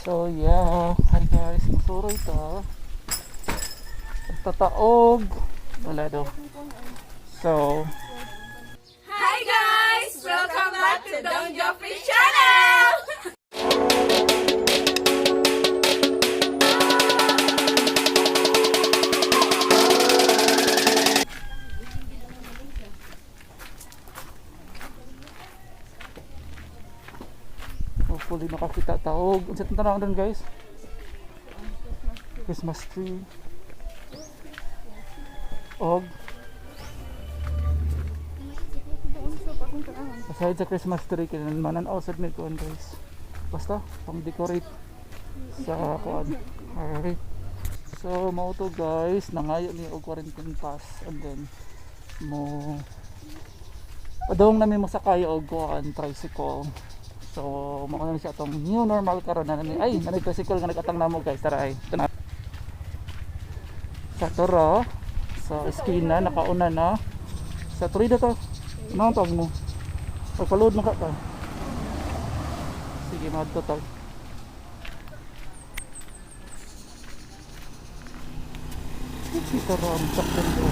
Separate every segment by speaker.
Speaker 1: So yeah, hi guys, Nagsuroy to. Tataog, Toledo. So,
Speaker 2: Hi guys! Welcome back to Don't Joffrey Channel!
Speaker 1: hopefully makakita taog. Unsa tong tanawon doon guys? Christmas tree. Og aside sa Christmas tree kinan manan outside may kuan guys. Basta pang decorate sa kuan. Alright. So mao to guys, nangayo ni og quarantine pass and then mo padong namin mo sakay og kuan tricycle. So mao na siya tong new normal karon na ni ay nanay tricycle nga nagatang namo guys, tara ay. Ito na. Sa toro sa eskina nakauna na sa Toledo to. Ano tawag mo? Pagpaload mo ka pa. Sige, madto tawag. Si toro ang saktan ko.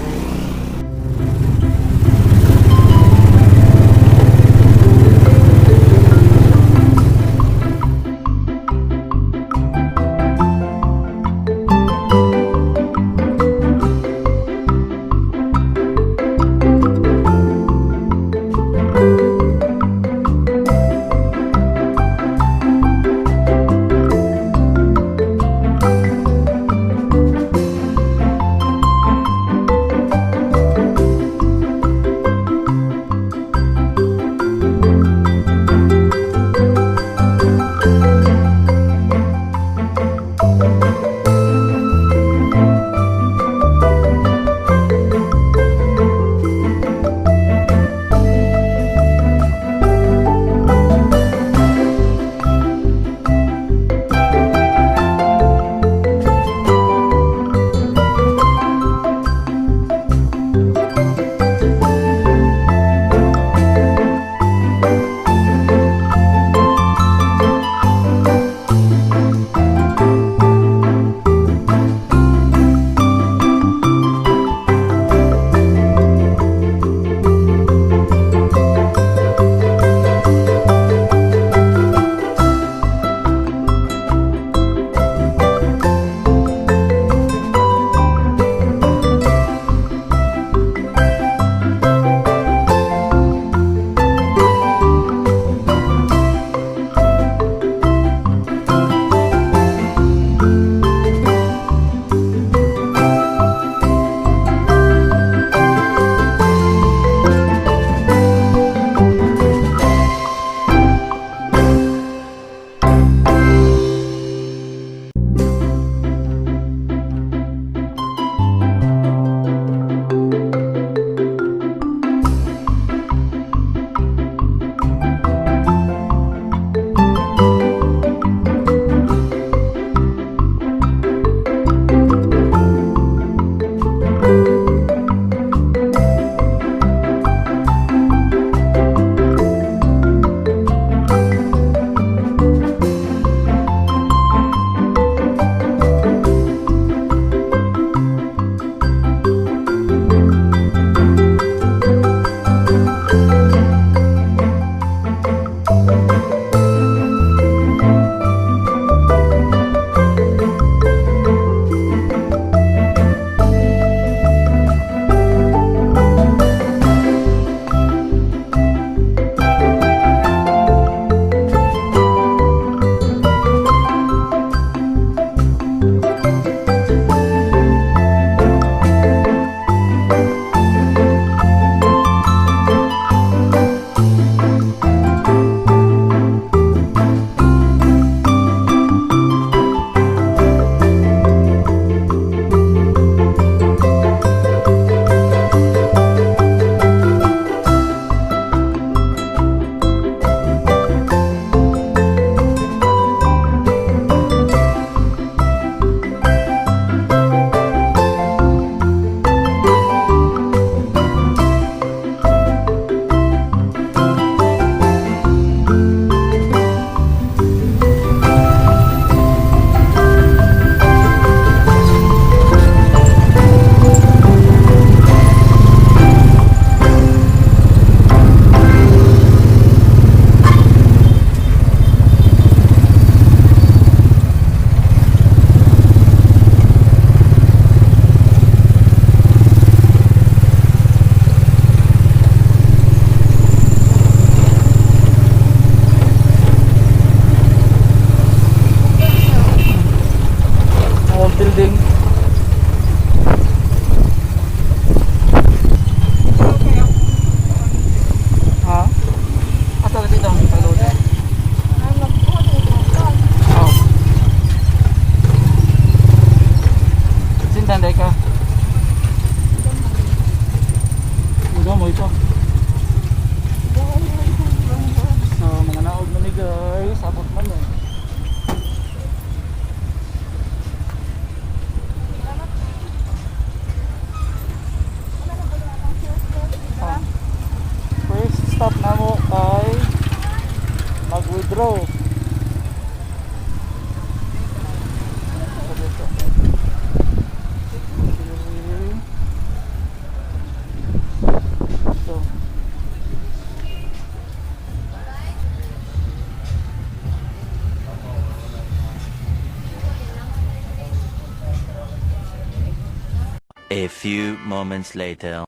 Speaker 3: A few moments later.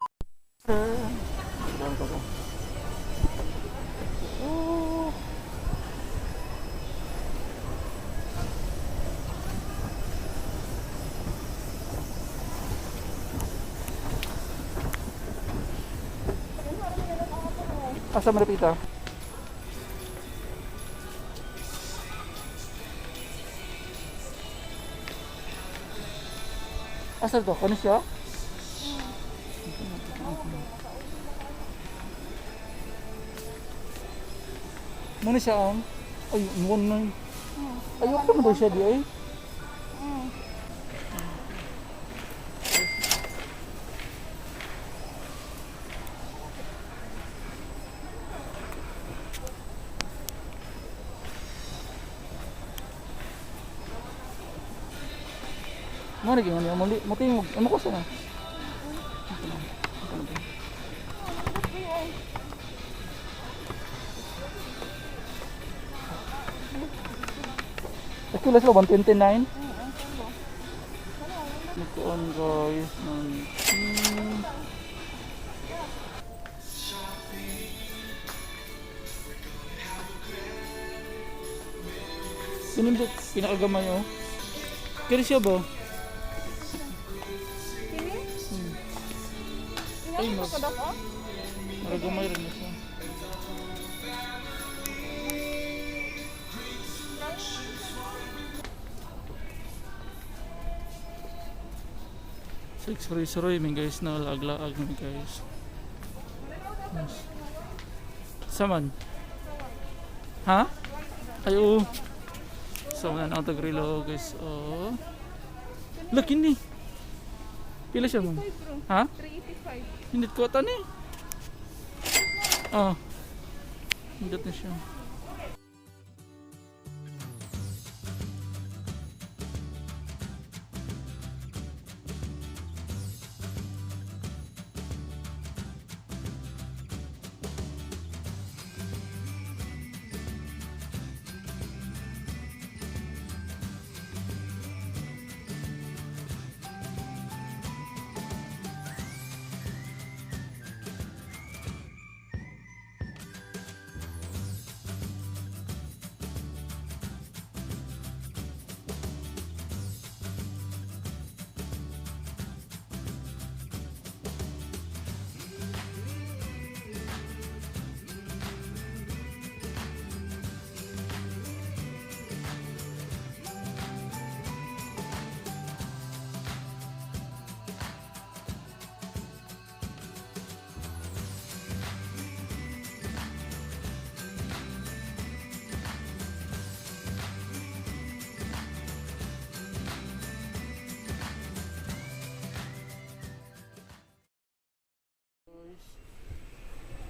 Speaker 1: Asa marapita? Asa to? Kano siya? Muna siya ang? Ay, muwan na yun. Ayok naman daw siya di ay. Mana lagi mana muli mo tingog ano ko sana. Kilos lo 129. Nagsuon guys ng Sinindot pinakagamay oh. Kaya siya ba? Ay, maragamay rin na siya. So, Nagsuroy min guys na lag-laag min guys. Yes. Saman? Ha? Ay, oo. So, na ang tagrilo guys. Oh. Laki ni. Pila siya mo? Ha?
Speaker 2: 385.
Speaker 1: Hindi ko ata ni. Oh. Hindi na siya.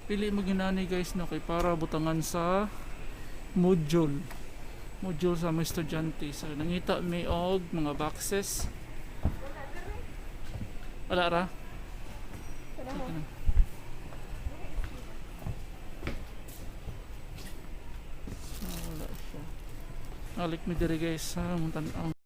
Speaker 1: Pili mo ginani guys no kay para butangan sa module sa mga estudyante. So nangita may og mga boxes. Wala ra. Wala siya. Alik mi diri guys sa muntan-ang.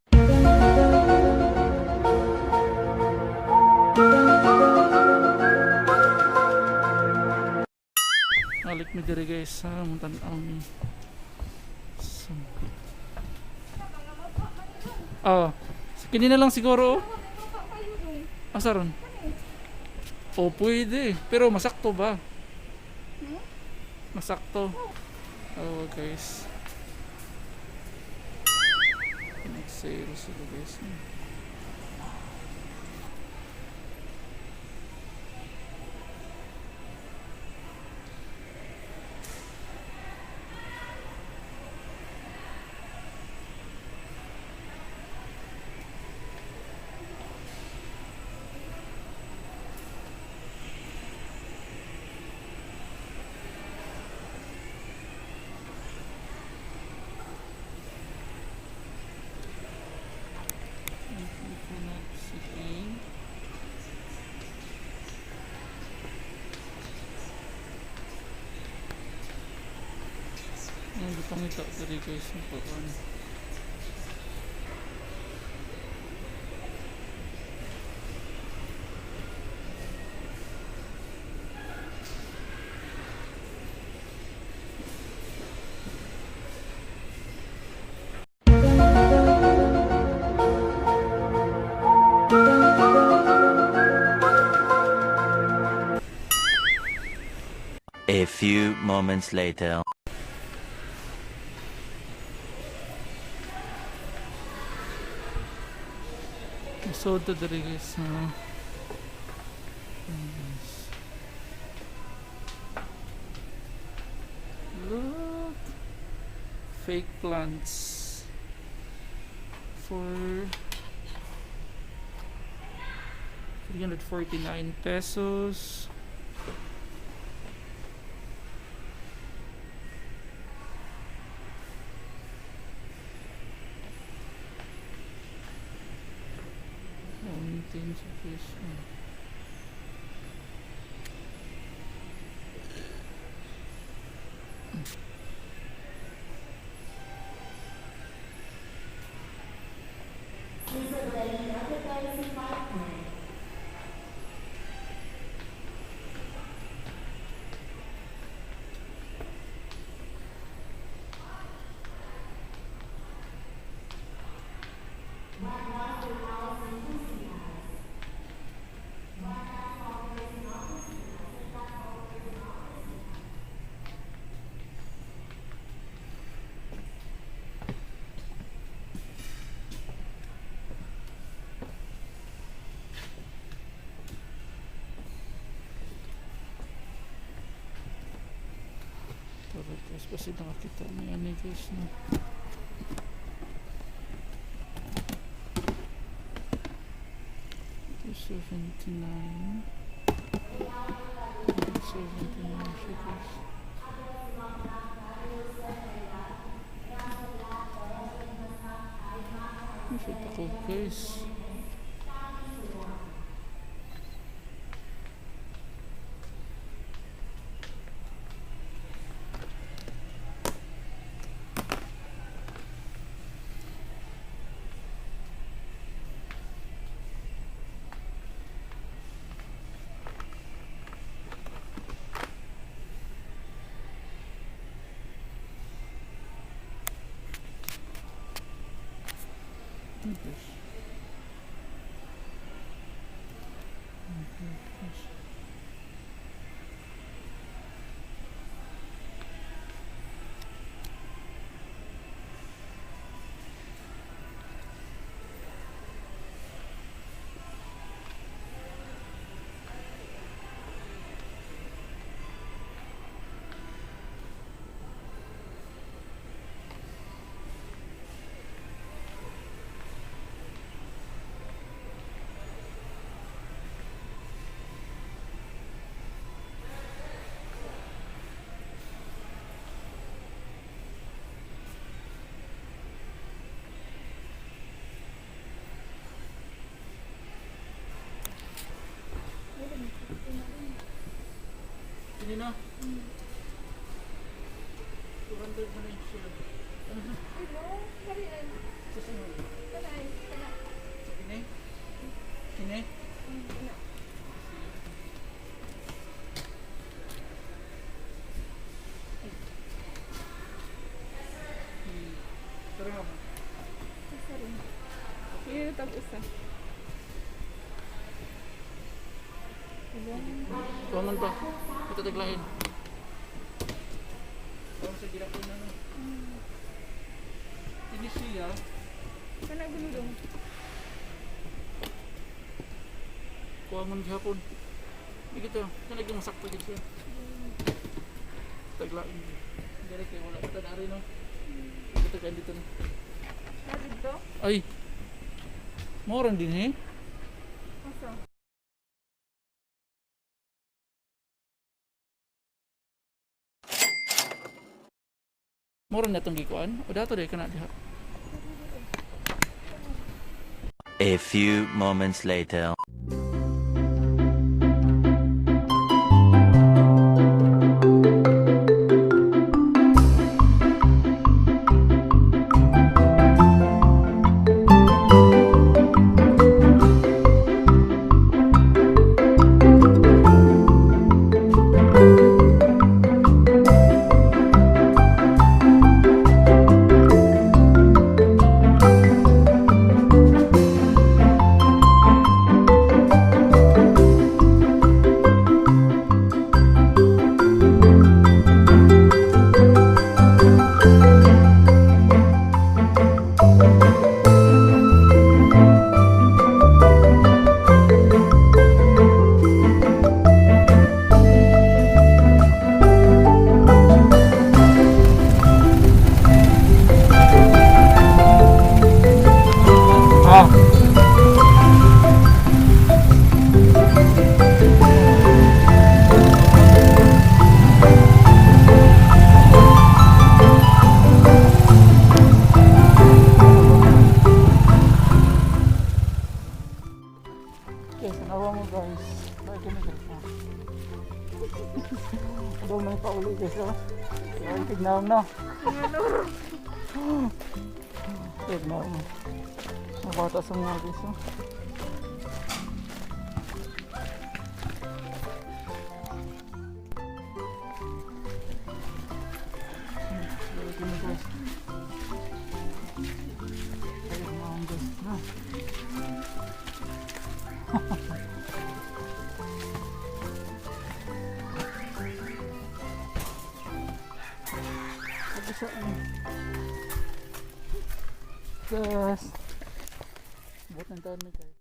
Speaker 1: Alik mi diri guys sa muntan-ang ni. So. Kini na lang siguro. Asaron? Oh, pwede. Pero masakto ba? Masakto. Oh, guys. Nag-sale sila guys. Pangita tadi guys ng pagkuhan.
Speaker 3: few moments later.
Speaker 1: So ito diri guys. Look, fake plants for 349 pesos. Mountains of fish. Tapos kasi nakakita mo yan eh guys, no? $2.79 $2.79 siya guys. Masya ako guys. Ini na. 200 na yung siya. Susunod. Kini? Kini? Tara nga ba?
Speaker 2: Yun ito isa.
Speaker 1: Tuangan pa. Ito taglain. Parang sa girapin na. Ini siya.
Speaker 2: Kana gulong.
Speaker 1: Kuangan gihapon. Dito. Kana lagi masakto gid siya. Taglain. Dire kay wala ta dari no. Dito kay dito na.
Speaker 2: Dito?
Speaker 1: Ay. Moran din eh.
Speaker 2: Asa?
Speaker 1: Moran na itong gikuan. O dato day kana diha.
Speaker 3: A few moments later.
Speaker 1: guys, oh. Yan, tignan na. Tignan mo. Nabata sa mga guys, oh. Tignan guys. Tignan guys, no. Yes. Buat ng taon na kayo.